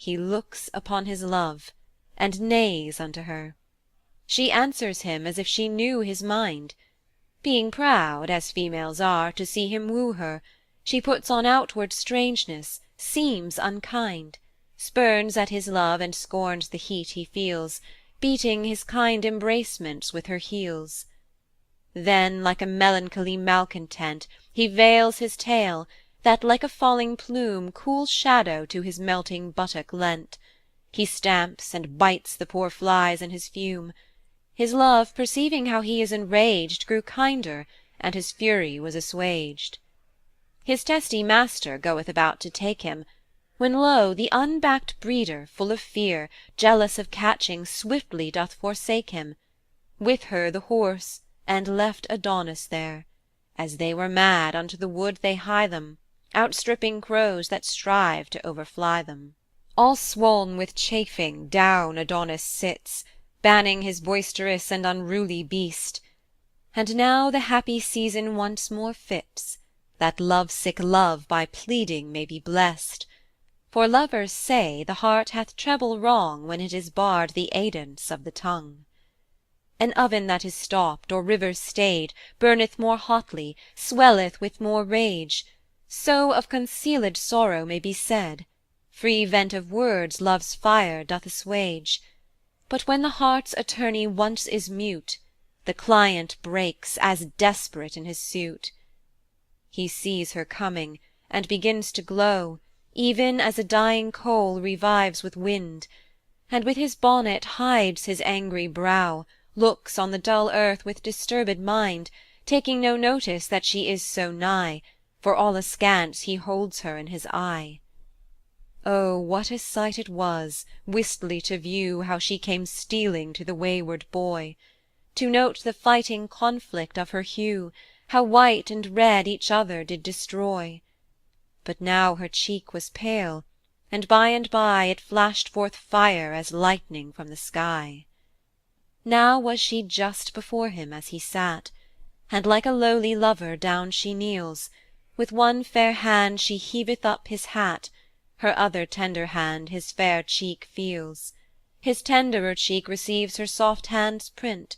he looks upon his love, and neighs unto her. She answers him as if she knew his mind. Being proud, as females are, to see him woo her, she puts on outward strangeness, seems unkind, spurns at his love and scorns the heat he feels, beating his kind embracements with her heels. Then like a melancholy malcontent he veils his tale, that like a falling plume cool shadow to his melting buttock lent. He stamps and bites the poor flies in his fume. His love, perceiving how he is enraged, grew kinder, and his fury was assuaged. His testy master goeth about to take him, when lo, the unbacked breeder, full of fear, jealous of catching, swiftly doth forsake him, with her the horse, and left Adonis there. As they were mad, unto the wood they hie them, outstripping crows that strive to overfly them. All swoln with chafing, down Adonis sits, banning his boisterous and unruly beast. And now the happy season once more fits, that love-sick love by pleading may be blest. For lovers say the heart hath treble wrong when it is barred the aidance of the tongue. An oven that is stopped, or river stayed, burneth more hotly, swelleth with more rage. So of concealed sorrow may be said, free vent of words love's fire doth assuage. But when the heart's attorney once is mute, the client breaks, as desperate in his suit. He sees her coming, and begins to glow, even as a dying coal revives with wind, and with his bonnet hides his angry brow, looks on the dull earth with disturbed mind, taking no notice that she is so nigh, for all askance he holds her in his eye. Oh, what a sight it was, wistly to view how she came stealing to the wayward boy, to note the fighting conflict of her hue, how white and red each other did destroy. But now her cheek was pale, and by it flashed forth fire as lightning from the sky. Now was she just before him as he sat, and like a lowly lover down she kneels, with one fair hand she heaveth up his hat, her other tender hand his fair cheek feels. His tenderer cheek receives her soft hand's print,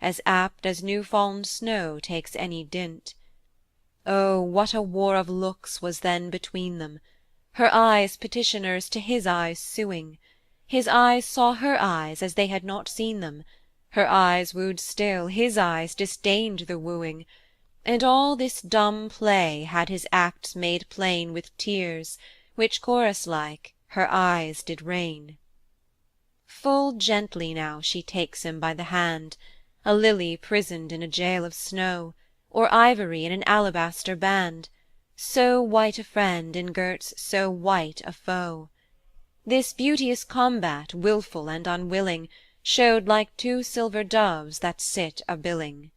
as apt as new-fall'n snow takes any dint. Oh, what a war of looks was then between them, her eyes petitioners to his eyes suing. His eyes saw her eyes as they had not seen them, her eyes wooed still, his eyes disdained the wooing, and all this dumb play had his acts made plain with tears, which chorus-like her eyes did rain. Full gently now she takes him by the hand, a lily prisoned in a jail of snow, or ivory in an alabaster band, so white a friend ingirts so white a foe. This beauteous combat, wilful and unwilling, showed like two silver doves that sit a-billing.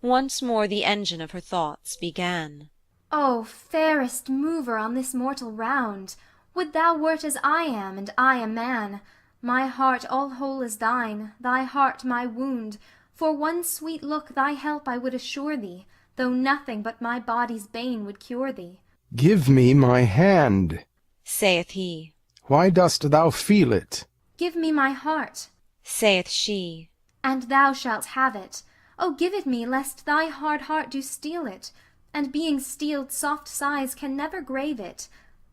Once more the engine of her thoughts began. O fairest mover on this mortal round, would thou wert as I am, and I a man! My heart all whole is thine, thy heart my wound. For one sweet look thy help I would assure thee, though nothing but my body's bane would cure thee. Give me my hand, saith he. Why dost thou feel it? Give me my heart, saith she. And thou shalt have it. O give it me, lest thy hard heart do steal it, and being steeled soft sighs can never grave it.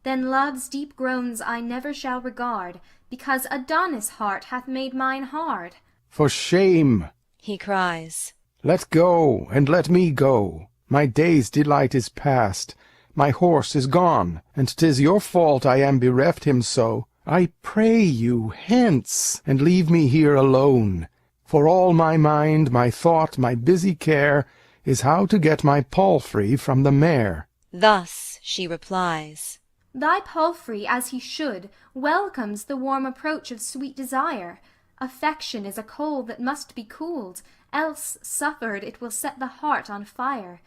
Then love's deep groans I never shall regard, because Adonis' heart hath made mine hard. For shame, he cries. Let go, and let me go. My day's delight is past, my horse is gone, and 'tis your fault I am bereft him so. I pray you, hence, and leave me here alone. For all my mind, my thought, my busy care, is how to get my palfrey from the mare. Thus she replies. Thy palfrey, as he should, welcomes the warm approach of sweet desire. Affection is a coal that must be cooled, else suffered it will set the heart on fire.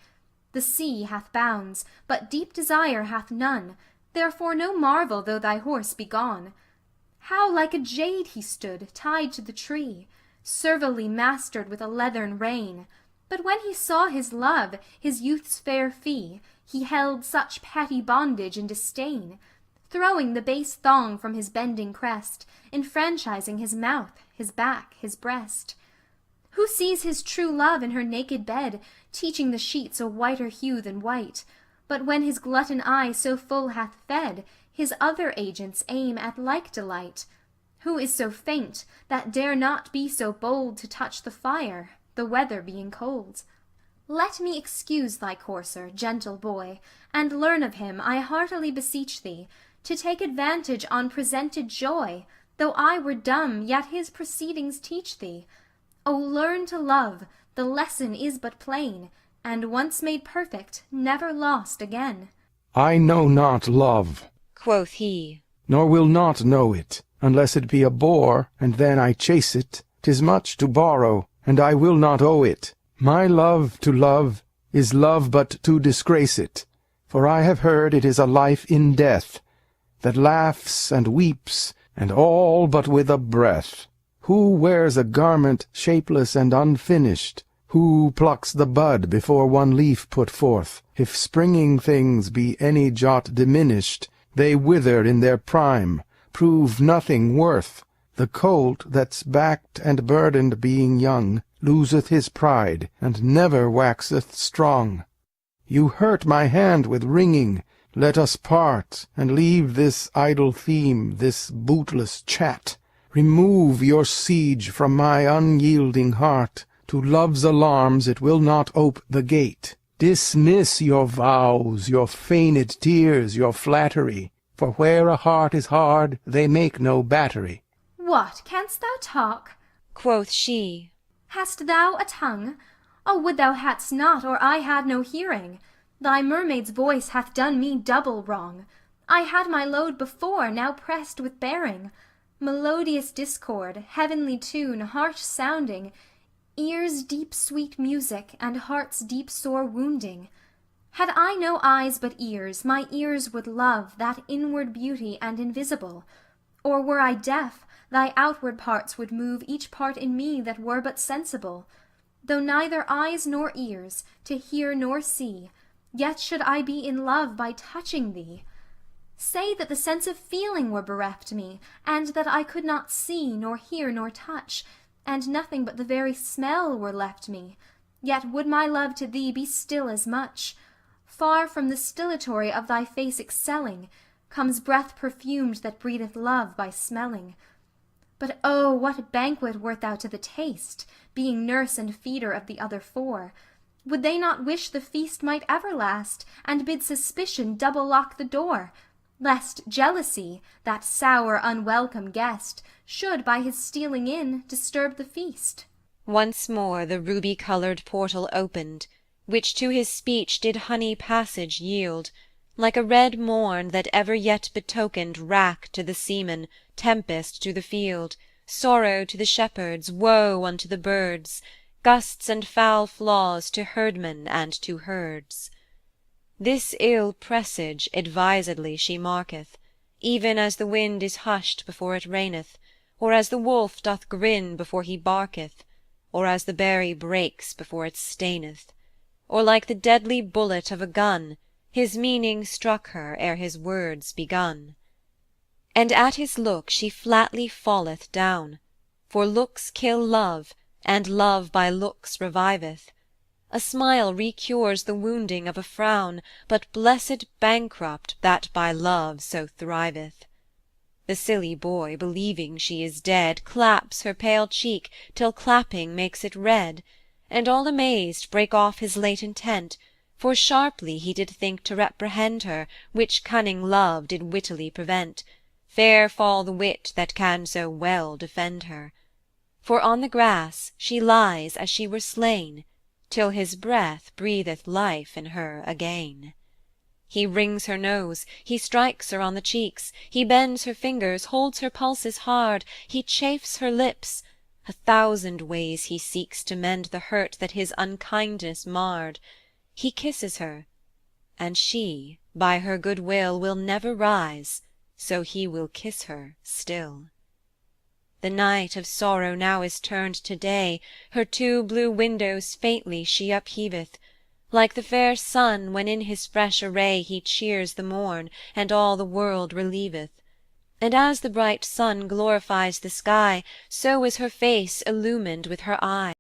The sea hath bounds, but deep desire hath none, therefore no marvel though thy horse be gone. How like a jade he stood, tied to the tree, servilely mastered with a leathern rein. But when he saw his love, his youth's fair fee, he held such petty bondage in disdain. throwing the base thong from his bending crest, enfranchising his mouth, his back, his breast. Who sees his true love in her naked bed, teaching the sheets a whiter hue than white? But when his glutton eye so full hath fed, his other agents aim at like delight. Who is so faint, that dare not be so bold to touch the fire, the weather being cold? Let me excuse thy courser, gentle boy, and learn of him, I heartily beseech thee, to take advantage on presented joy, though I were dumb, yet his proceedings teach thee. O learn to love, the lesson is but plain, and once made perfect, never lost again. I know not love, quoth he, nor will not know it, unless it be a bore, and then I chase it. 'Tis much to borrow, and I will not owe it. My love to love is love but to disgrace it, for I have heard it is a life in death, that laughs and weeps, and all but with a breath. Who wears a garment shapeless and unfinished? Who plucks the bud before one leaf put forth? If springing things be any jot diminished, they wither in their prime, prove nothing worth. The colt that's backed and burdened being young, loseth his pride, and never waxeth strong. You hurt my hand with ringing, let us part, and leave this idle theme, this bootless chat. Remove your siege from my unyielding heart, to love's alarms it will not ope the gate. Dismiss your vows, your feigned tears, your flattery, for where a heart is hard, they make no battery. What, canst thou talk? quoth she. Hast thou a tongue? O, would thou hadst not, or I had no hearing. Thy mermaid's voice hath done me double wrong. I had my load before, now pressed with bearing. Melodious discord, heavenly tune, harsh sounding, ears deep sweet music, and heart's deep sore wounding. Had I no eyes but ears, my ears would love that inward beauty and invisible. Or were I deaf, thy outward parts would move each part in me that were but sensible. Though neither eyes nor ears, to hear nor see, yet should I be in love by touching thee. Say that the sense of feeling were bereft me, and that I could not see, nor hear, nor touch, and nothing but the very smell were left me, yet would my love to thee be still as much. Far from the stillatory of thy face excelling, comes breath perfumed that breatheth love by smelling. But oh, what banquet wert thou to the taste, being nurse and feeder of the other four! Would they not wish the feast might ever last, and bid suspicion double lock the door, lest jealousy, that sour unwelcome guest, should by his stealing in disturb the feast? Once more the ruby-coloured portal opened, which to his speech did honey passage yield, like a red morn that ever yet betokened wrack to the seaman, tempest to the field, sorrow to the shepherds, woe unto the birds, gusts and foul flaws to herdmen and to herds. This ill presage advisedly she marketh, even as the wind is hushed before it raineth, or as the wolf doth grin before he barketh, or as the berry breaks before it staineth, or like the deadly bullet of a gun, his meaning struck her ere his words begun. And at his look she flatly falleth down, for looks kill love, and love by looks reviveth. A smile recures the wounding of a frown, but blessed bankrupt that by love so thriveth. The silly boy, believing she is dead, claps her pale cheek till clapping makes it red, and all amazed break off his late intent, for sharply he did think to reprehend her, which cunning love did wittily prevent. Fair fall the wit that can so well defend her. For on the grass she lies as she were slain, till his breath breatheth life in her again. He wrings her nose, he strikes her on the cheeks, he bends her fingers, holds her pulses hard, he chafes her lips, 1,000 ways he seeks to mend the hurt that his unkindness marred. He kisses her, and she, by her good will never rise, so he will kiss her still. The night of sorrow now is turned to day, her 2 blue windows faintly she upheaveth, Like the fair sun when in his fresh array He cheers the morn, and all the world relieveth. And as the bright sun glorifies the sky, So is her face illumined with her eye.